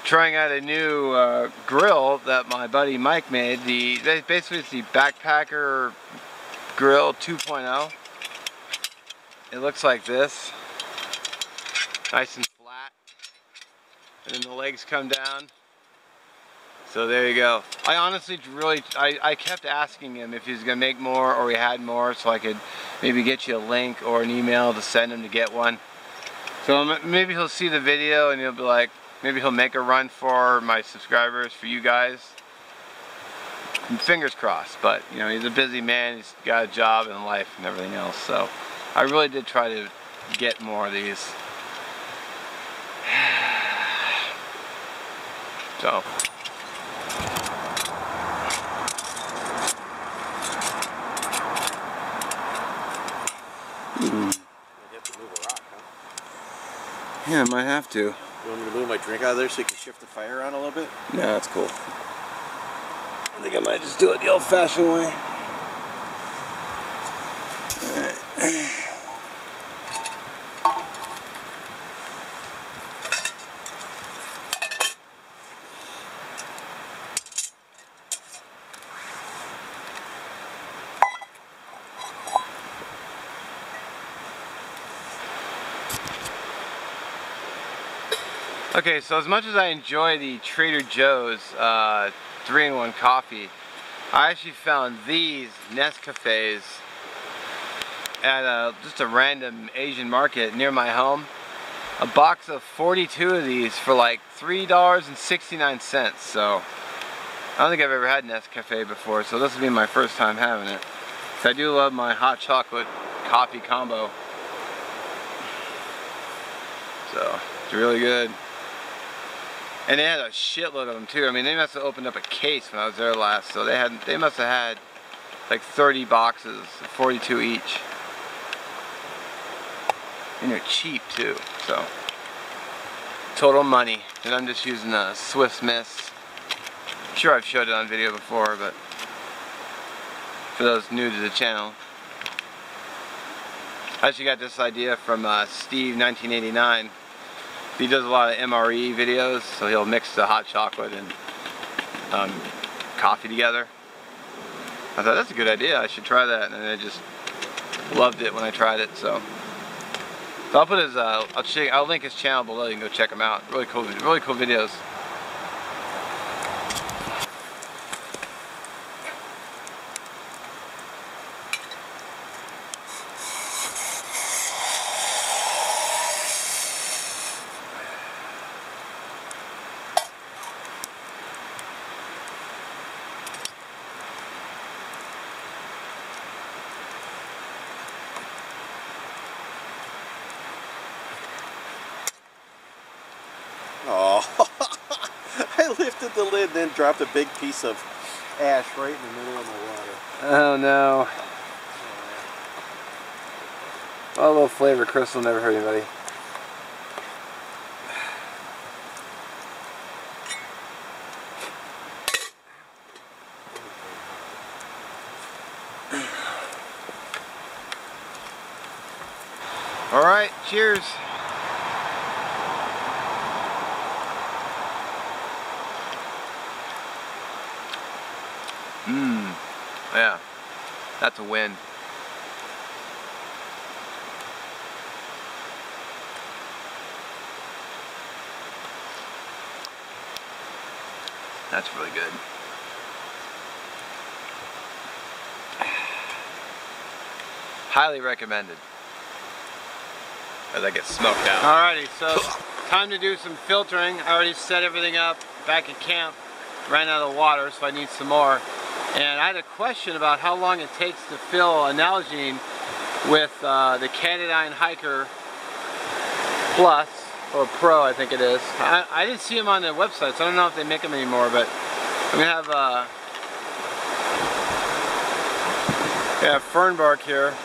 trying out a new grill that my buddy Mike made. Basically it's the Backpacker Grill 2.0. It looks like this, nice and flat, and then the legs come down. So there you go. I honestly I kept asking him if he was gonna make more or we had more, so I could maybe get you a link or an email to send him to get one. So maybe he'll see the video and he'll be like, maybe he'll make a run for my subscribers, for you guys. And fingers crossed, but you know, he's a busy man, he's got a job and life and everything else, so I really did try to get more of these. So. Yeah, I might have to. You want me to move my drink out of there so you can shift the fire around a little bit? Yeah, that's cool. I think I might just do it the old-fashioned way. Alright. Okay, so as much as I enjoy the Trader Joe's 3-in-1 coffee, I actually found these Nescafes at just a random Asian market near my home. A box of 42 of these for like $3.69. So I don't think I've ever had Nescafe before, so this will be my first time having it. I do love my hot chocolate coffee combo. So it's really good. And they had a shitload of them too. I mean, they must have opened up a case when I was there last, so they must have had like 30 boxes, 42 each. And they're cheap too, so total money. And I'm just using a Swiss Miss. I'm sure I've showed it on video before, but for those new to the channel. I actually got this idea from Steve 1989. He does a lot of MRE videos, so he'll mix the hot chocolate and coffee together. I thought that's a good idea, I should try that, and I just loved it when I tried it. So I'll put his I'll link his channel below. You can go check him out. Really cool videos. Oh, I lifted the lid and then dropped a big piece of ash right in the middle of my water. Oh no. Oh, a little flavor crystal never hurt anybody. All right, cheers. Yeah, that's a win. That's really good. Highly recommended. As I get smoked out. Alrighty, so time to do some filtering. I already set everything up back at camp. Ran out of water, so I need some more. And I had a question about how long it takes to fill a Nalgene with the Canadyne Hiker Plus, or Pro I think it is. I didn't see them on the website, so I don't know if they make them anymore, but I'm going to have Fernbark here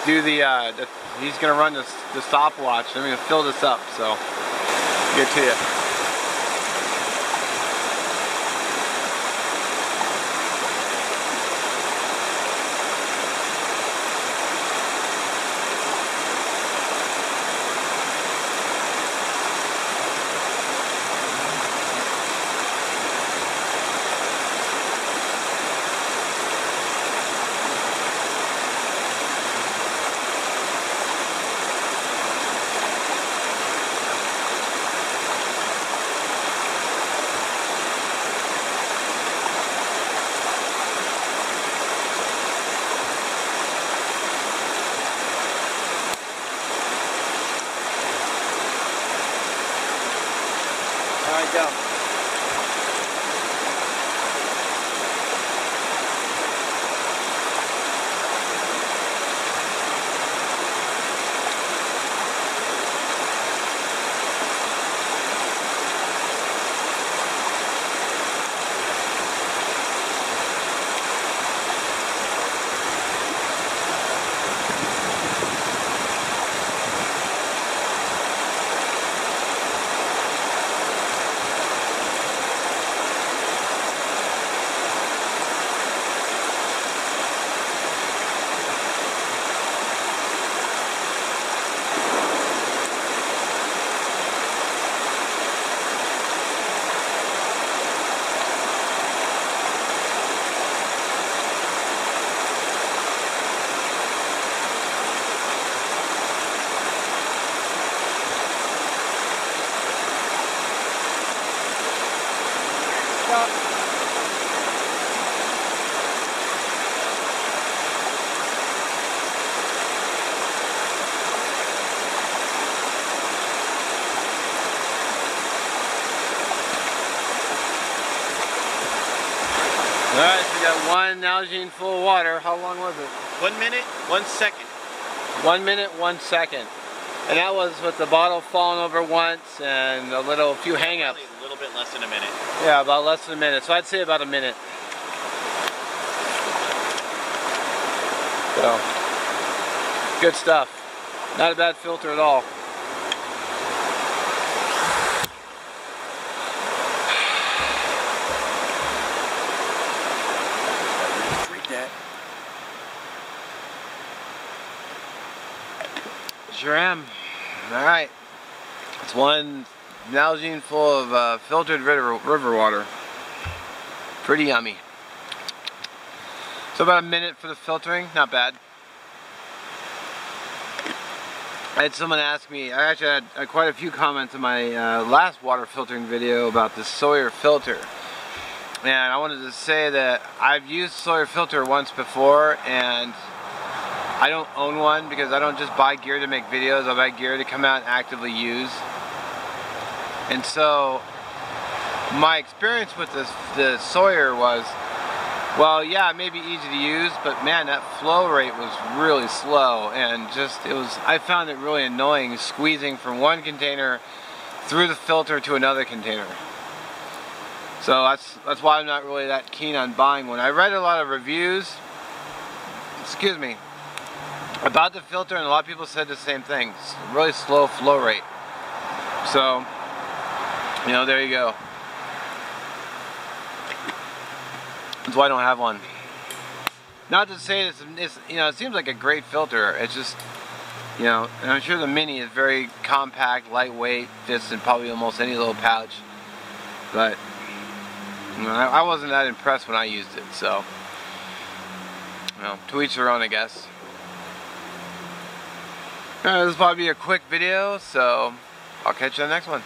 do he's going to run the stopwatch. I'm going to fill this up, so get to you. Alright, go. Stop. Alright, so we got one Nalgene full of water. How long was it? 1 minute, 1 second. 1 minute, 1 second. And that was with the bottle falling over once and a few hang-ups. A little bit less than a minute. Yeah, about less than a minute. So I'd say about a minute. So, good stuff. Not a bad filter at all. Drink that. Sure am. Alright. It's one Nalgene full of filtered river water. Pretty yummy. So about a minute for the filtering, not bad. I had someone ask me, I actually had quite a few comments in my last water filtering video about the Sawyer filter. And I wanted to say that I've used Sawyer filter once before, and I don't own one because I don't just buy gear to make videos, I buy gear to come out and actively use. And so my experience with the Sawyer was, well, yeah, it may be easy to use, but man, that flow rate was really slow, and just I found it really annoying squeezing from one container through the filter to another container. So that's why I'm not really that keen on buying one. I read a lot of reviews, excuse me, about the filter, and a lot of people said the same thing. It's a really slow flow rate. So, you know, there you go. That's why I don't have one. Not to say it's you know, it seems like a great filter. It's just, you know, and I'm sure the Mini is very compact, lightweight, fits in probably almost any little pouch. But you know, I wasn't that impressed when I used it. So, you know, to each their own, I guess. This will probably be a quick video, so I'll catch you on the next one.